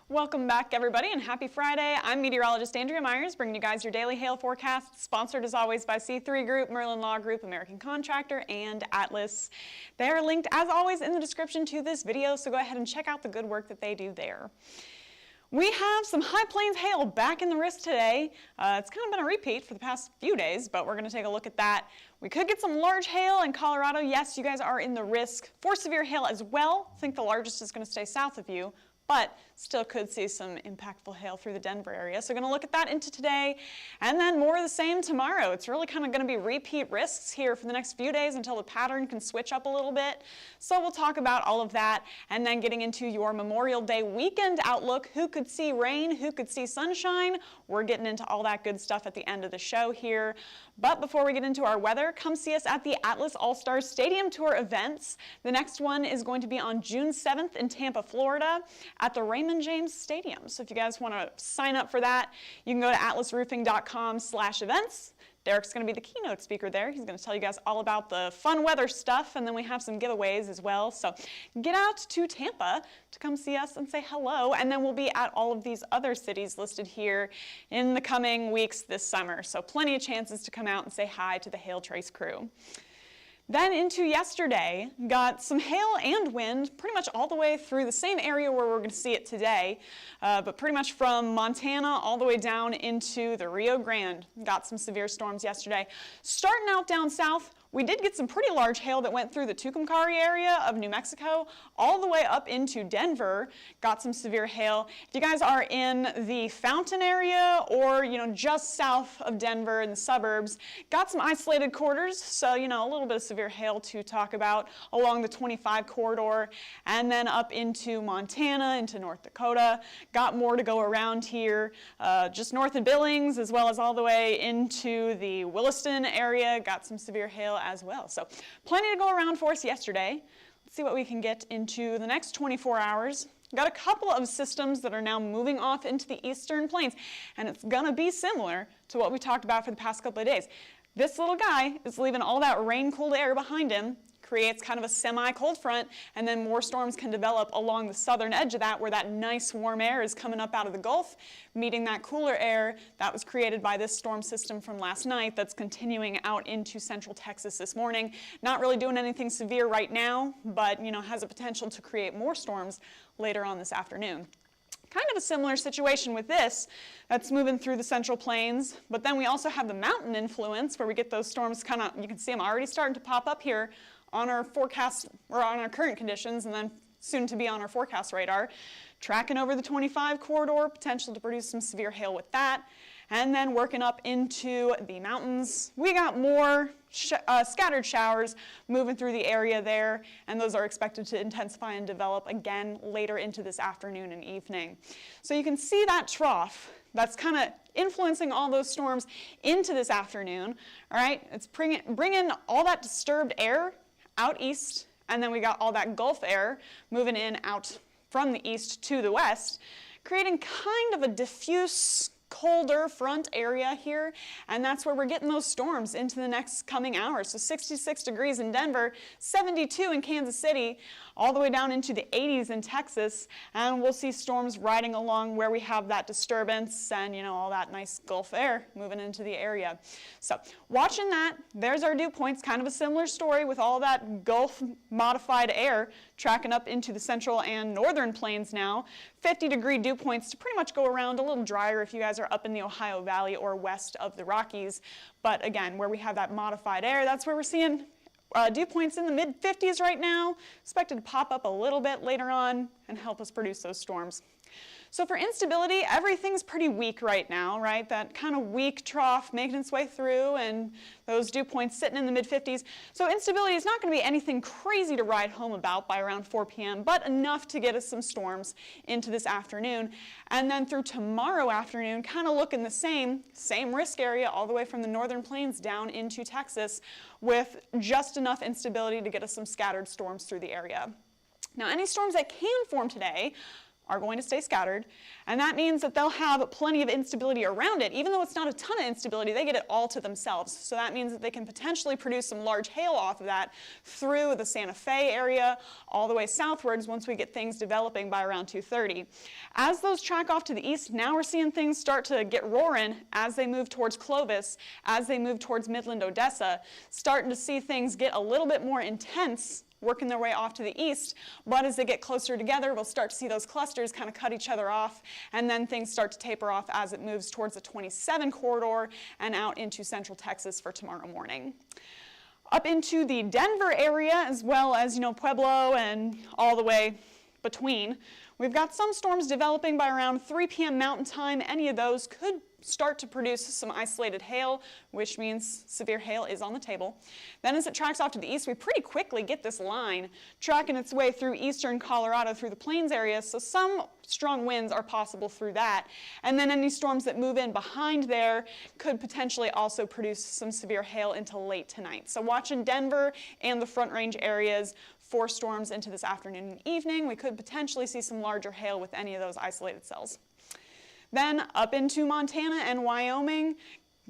Welcome back, everybody, and happy Friday. I'm meteorologist Andrea Myers, bringing you guys your daily hail forecast, sponsored as always by C3 Group, Merlin Law Group, American Contractor, and Atlas. They are linked, as always, in the description to this video, so go ahead and check out the good work that they do there. We have some High Plains hail back in the wrist today. It's kind of been a repeat for the past few days, but we're going to take a look at that. We could get some large hail in Colorado. Yes, you guys are in the risk for severe hail as well. I think the largest is going to stay south of you, but still could see some impactful hail through the Denver area. So we're going to look at that into today, and then more of the same tomorrow. It's really kind of going to be repeat risks here for the next few days until the pattern can switch up a little bit. So we'll talk about all of that, and then getting into your Memorial Day weekend outlook. Who could see rain? Who could see sunshine? We're getting into all that good stuff at the end of the show here. But before we get into our weather, come see us at the Atlas All-Stars Stadium Tour events. The next one is going to be on June 7th in Tampa, Florida at the Raymond James Stadium. So if you guys want to sign up for that, you can go to atlasroofing.com/events. Derek's going to be the keynote speaker there. He's going to tell you guys all about the fun weather stuff, and then we have some giveaways as well. So get out to Tampa to come see us and say hello, and then we'll be at all of these other cities listed here in the coming weeks this summer. So plenty of chances to come out and say hi to the Hail Trace crew. Then into yesterday, got some hail and wind pretty much all the way through the same area where we're going to see it today, but pretty much from Montana all the way down into the Rio Grande. Got some severe storms yesterday. Starting out down south, we did get some pretty large hail that went through the Tucumcari area of New Mexico all the way up into Denver. Got some severe hail. If you guys are in the Fountain area or, just south of Denver in the suburbs, got some isolated quarters, so, a little bit of severe hail to talk about along the 25 corridor, and then up into Montana, into North Dakota. Got more to go around here, just north of Billings, as well as all the way into the Williston area. Got some severe hail as well. So plenty to go around for us yesterday. Let's see what we can get into the next 24 hours. Got a couple of systems that are now moving off into the eastern plains, and it's going to be similar to what we talked about for the past couple of days. This little guy is leaving all that rain-cooled air behind him, creates kind of a semi-cold front, and then more storms can develop along the southern edge of that, where that nice warm air is coming up out of the Gulf, meeting that cooler air that was created by this storm system from last night that's continuing out into central Texas this morning. Not really doing anything severe right now, but has a potential to create more storms later on this afternoon. Kind of a similar situation with this that's moving through the central plains, but then we also have the mountain influence where we get those storms you can see them already starting to pop up here on our forecast, or on our current conditions, and then soon to be on our forecast radar. Tracking over the 25 corridor, potential to produce some severe hail with that. And then working up into the mountains, we got more scattered showers moving through the area there, and those are expected to intensify and develop again later into this afternoon and evening. So you can see that trough that's kind of influencing all those storms into this afternoon. All right, it's bringing all that disturbed air out east, and then we got all that Gulf air moving in out from the east to the west, creating kind of a diffuse colder front area here, and that's where we're getting those storms into the next coming hours. So 66 degrees in Denver, 72 in Kansas City, all the way down into the 80s in Texas, and we'll see storms riding along where we have that disturbance and all that nice Gulf air moving into the area. So watching that, there's our dew points, kind of a similar story with all that Gulf modified air tracking up into the central and northern plains now. 50-degree dew points to pretty much go around, a little drier if you guys are up in the Ohio Valley or west of the Rockies. But again, where we have that modified air, that's where we're seeing dew points in the mid-50s right now, expected to pop up a little bit later on and help us produce those storms. So for instability, everything's pretty weak right now, right? That kind of weak trough making its way through, and those dew points sitting in the mid-50s. So instability is not going to be anything crazy to write home about by around 4 p.m., but enough to get us some storms into this afternoon. And then through tomorrow afternoon, kind of looking the same risk area all the way from the northern plains down into Texas, with just enough instability to get us some scattered storms through the area. Now, any storms that can form today are going to stay scattered, and that means that they'll have plenty of instability around it. Even though it's not a ton of instability, they get it all to themselves. So that means that they can potentially produce some large hail off of that through the Santa Fe area, all the way southwards once we get things developing by around 2:30. As those track off to the east, now we're seeing things start to get roaring as they move towards Clovis, as they move towards Midland, Odessa, starting to see things get a little bit more intense, working their way off to the east, but as they get closer together, we'll start to see those clusters kind of cut each other off, and then things start to taper off as it moves towards the 27 corridor and out into central Texas for tomorrow morning. Up into the Denver area, as well as, Pueblo and all the way between, we've got some storms developing by around 3 p.m. Mountain Time. Any of those could start to produce some isolated hail, which means severe hail is on the table. Then as it tracks off to the east, we pretty quickly get this line tracking its way through eastern Colorado through the plains area, so some strong winds are possible through that. And then any storms that move in behind there could potentially also produce some severe hail into late tonight. So watching Denver and the Front Range areas for storms into this afternoon and evening. We could potentially see some larger hail with any of those isolated cells. Then up into Montana and Wyoming,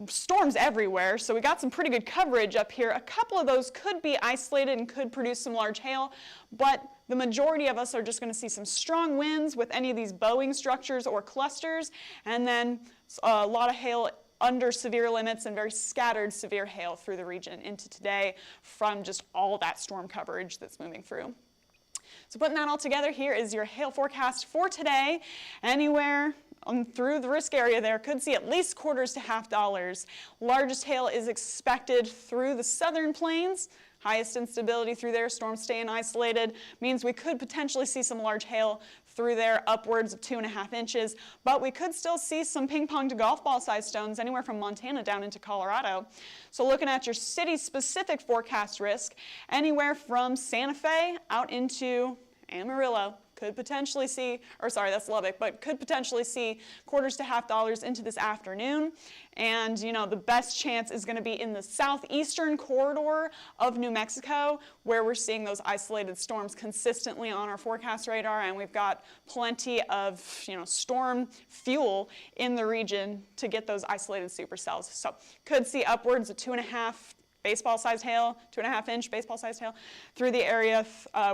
storms everywhere, so we got some pretty good coverage up here. A couple of those could be isolated and could produce some large hail, but the majority of us are just going to see some strong winds with any of these bowing structures or clusters, and then a lot of hail under severe limits and very scattered severe hail through the region into today from just all that storm coverage that's moving through. So putting that all together, here is your hail forecast for today. Anywhere through the risk area there could see at least quarters to $50. Largest hail is expected through the southern plains. Highest instability through there, storms staying isolated, means we could potentially see some large hail through there, upwards of 2.5 inches, but we could still see some ping pong to golf ball size stones anywhere from Montana down into Colorado. So looking at your city-specific forecast risk, anywhere from Santa Fe out into Amarillo, could potentially see, or sorry, that's Lubbock, but could potentially see quarters to $50 into this afternoon. And the best chance is going to be in the southeastern corridor of New Mexico, where we're seeing those isolated storms consistently on our forecast radar, and we've got plenty of storm fuel in the region to get those isolated supercells. So could see upwards of 2.5 baseball-sized hail, 2.5-inch baseball-sized hail through the area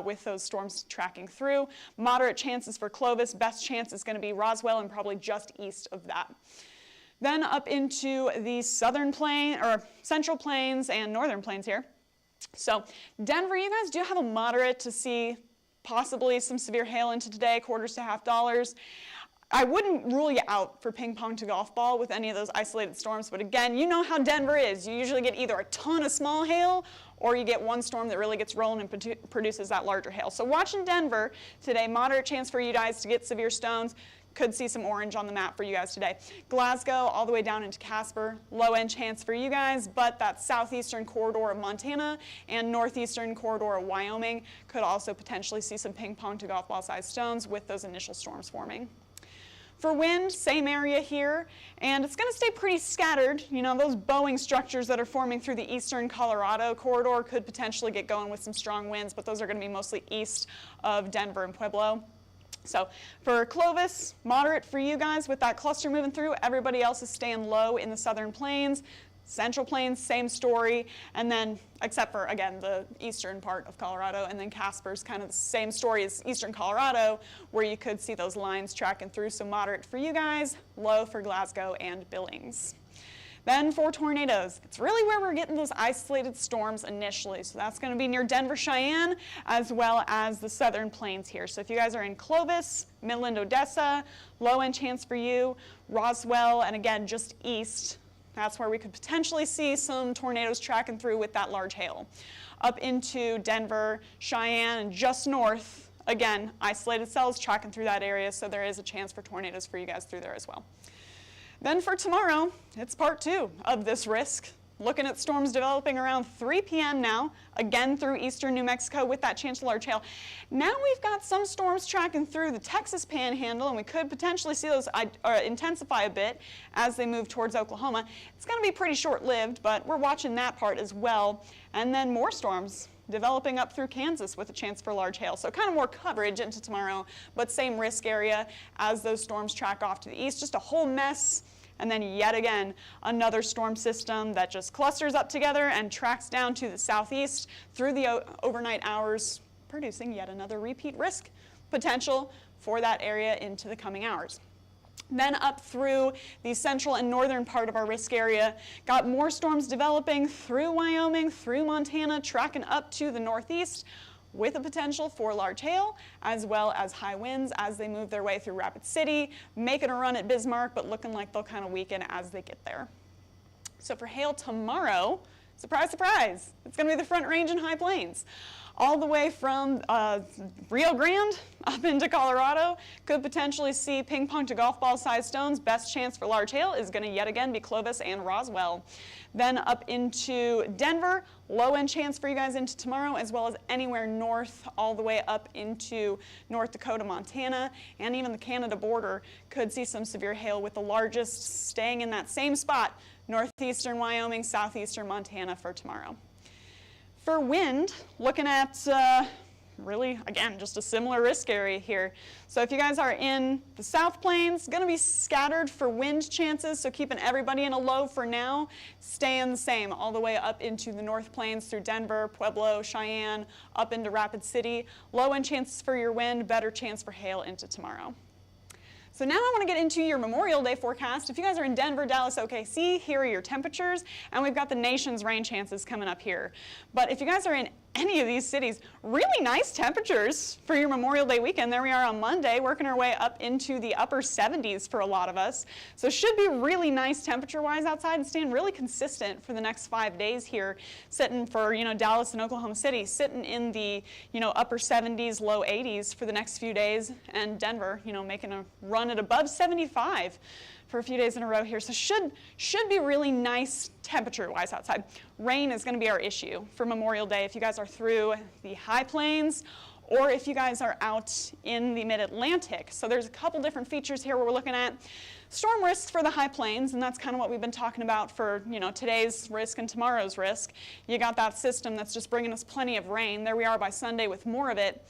with those storms tracking through. Moderate chances for Clovis. Best chance is going to be Roswell and probably just east of that. Then up into the southern plain, or central plains and northern plains here. So Denver, you guys do have a moderate to see possibly some severe hail into today, quarters to $50. I wouldn't rule you out for ping pong to golf ball with any of those isolated storms, but again, you know how Denver is. You usually get either a ton of small hail or you get one storm that really gets rolling and produces that larger hail. So watching Denver today, moderate chance for you guys to get severe stones. Could see some orange on the map for you guys today. Glasgow all the way down into Casper, low end chance for you guys, but that southeastern corridor of Montana and northeastern corridor of Wyoming could also potentially see some ping pong to golf ball sized stones with those initial storms forming. For wind, same area here, and it's going to stay pretty scattered. Those bowing structures that are forming through the eastern Colorado corridor could potentially get going with some strong winds, but those are going to be mostly east of Denver and Pueblo. So for Clovis, moderate for you guys with that cluster moving through. Everybody else is staying low in the southern plains. Central Plains, same story, and then, except for, again, the eastern part of Colorado, and then Casper's kind of the same story as eastern Colorado, where you could see those lines tracking through, so moderate for you guys, low for Glasgow and Billings. Then for tornadoes, it's really where we're getting those isolated storms initially, so that's going to be near Denver, Cheyenne, as well as the southern plains here. So if you guys are in Clovis, Midland, Odessa, low end chance for you, Roswell, and again, just east, that's where we could potentially see some tornadoes tracking through with that large hail. Up into Denver, Cheyenne, and just north, again, isolated cells tracking through that area, so there is a chance for tornadoes for you guys through there as well. Then for tomorrow, it's part 2 of this risk. Looking at storms developing around 3 p.m. now, again through eastern New Mexico with that chance of large hail. Now we've got some storms tracking through the Texas Panhandle, and we could potentially see those intensify a bit as they move towards Oklahoma. It's going to be pretty short-lived, but we're watching that part as well. And then more storms developing up through Kansas with a chance for large hail. So kind of more coverage into tomorrow, but same risk area as those storms track off to the east. Just a whole mess. And then yet again, another storm system that just clusters up together and tracks down to the southeast through the overnight hours, producing yet another repeat risk potential for that area into the coming hours. Then up through the central and northern part of our risk area, got more storms developing through Wyoming, through Montana, tracking up to the northeast, with a potential for large hail, as well as high winds as they move their way through Rapid City, making a run at Bismarck, but looking like they'll kind of weaken as they get there. So for hail tomorrow, surprise, surprise, it's going to be the Front Range and High Plains. All the way from Rio Grande up into Colorado, could potentially see ping pong to golf ball sized stones. Best chance for large hail is going to yet again be Clovis and Roswell. Then up into Denver, low end chance for you guys into tomorrow, as well as anywhere north all the way up into North Dakota, Montana, and even the Canada border could see some severe hail, with the largest staying in that same spot, northeastern Wyoming, southeastern Montana for tomorrow. For wind, looking at really, again, just a similar risk area here. So if you guys are in the South Plains, going to be scattered for wind chances, so keeping everybody in a low for now, staying the same all the way up into the North Plains through Denver, Pueblo, Cheyenne, up into Rapid City. Low end chances for your wind, better chance for hail into tomorrow. So now I want to get into your Memorial Day forecast. If you guys are in Denver, Dallas, OKC, here are your temperatures, and we've got the nation's rain chances coming up here. But if you guys are in any of these cities, really nice temperatures for your Memorial Day weekend. There we are on Monday, working our way up into the upper 70s for a lot of us. So it should be really nice temperature-wise outside, and staying really consistent for the next 5 days here, sitting for, Dallas and Oklahoma City, sitting in the, upper 70s, low 80s for the next few days, and Denver, making a run at above 75 for a few days in a row here. So should be really nice temperature-wise outside. Rain is going to be our issue for Memorial Day if you guys are through the high plains or if you guys are out in the mid-Atlantic. So there's a couple different features here where we're looking at storm risks for the high plains, and that's kind of what we've been talking about for today's risk and tomorrow's risk. You got that system that's just bringing us plenty of rain. There we are by Sunday with more of it.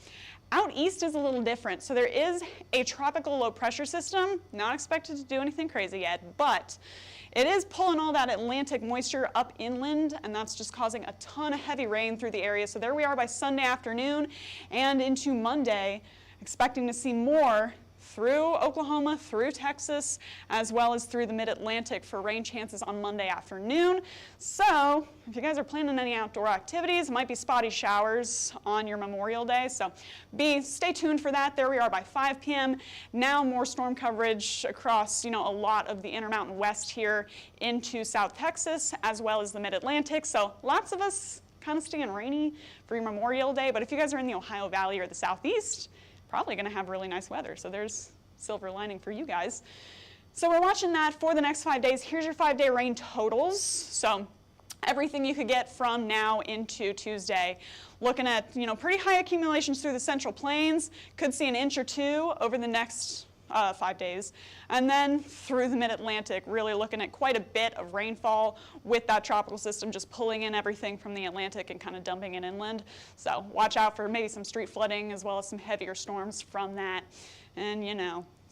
Out east is a little different. So there is a tropical low pressure system, not expected to do anything crazy yet, but it is pulling all that Atlantic moisture up inland, and that's just causing a ton of heavy rain through the area. So there we are by Sunday afternoon and into Monday, expecting to see more through Oklahoma, through Texas, as well as through the mid-Atlantic for rain chances on Monday afternoon. So if you guys are planning any outdoor activities, it might be spotty showers on your Memorial Day. So stay tuned for that. There we are by 5 p.m. Now more storm coverage across, a lot of the Intermountain West here into South Texas, as well as the mid-Atlantic. So lots of us kind of staying rainy for your Memorial Day. But if you guys are in the Ohio Valley or the Southeast, probably going to have really nice weather. So there's silver lining for you guys. So we're watching that for the next 5 days. Here's your 5-day rain totals. So everything you could get from now into Tuesday. Looking at, pretty high accumulations through the Central Plains. Could see an inch or two over the next 5 days. And then through the mid-Atlantic, really looking at quite a bit of rainfall with that tropical system just pulling in everything from the Atlantic and kind of dumping it inland. So watch out for maybe some street flooding as well as some heavier storms from that. And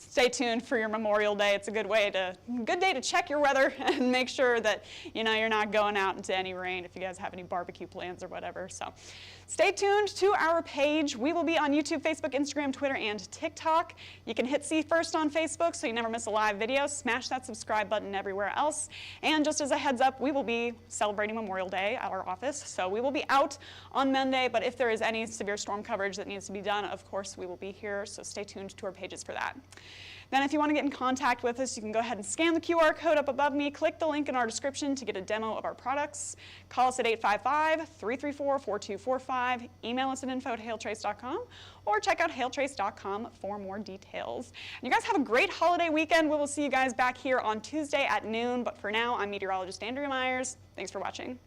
stay tuned for your Memorial Day. It's a good day to check your weather and make sure that you're not going out into any rain if you guys have any barbecue plans or whatever. So stay tuned to our page. We will be on YouTube, Facebook, Instagram, Twitter, and TikTok. You can hit See First on Facebook so you never miss a live video. Smash that subscribe button everywhere else. And just as a heads up, we will be celebrating Memorial Day at our office. So we will be out on Monday, but if there is any severe storm coverage that needs to be done, of course we will be here. So stay tuned to our Discord pages for that. Then if you want to get in contact with us, you can go ahead and scan the QR code up above me, click the link in our description to get a demo of our products, call us at 855-334-4245, email us at info@hailtrace.com, or check out hailtrace.com for more details. And you guys have a great holiday weekend. We will see you guys back here on Tuesday at noon, but for now, I'm meteorologist Andrea Myers. Thanks for watching.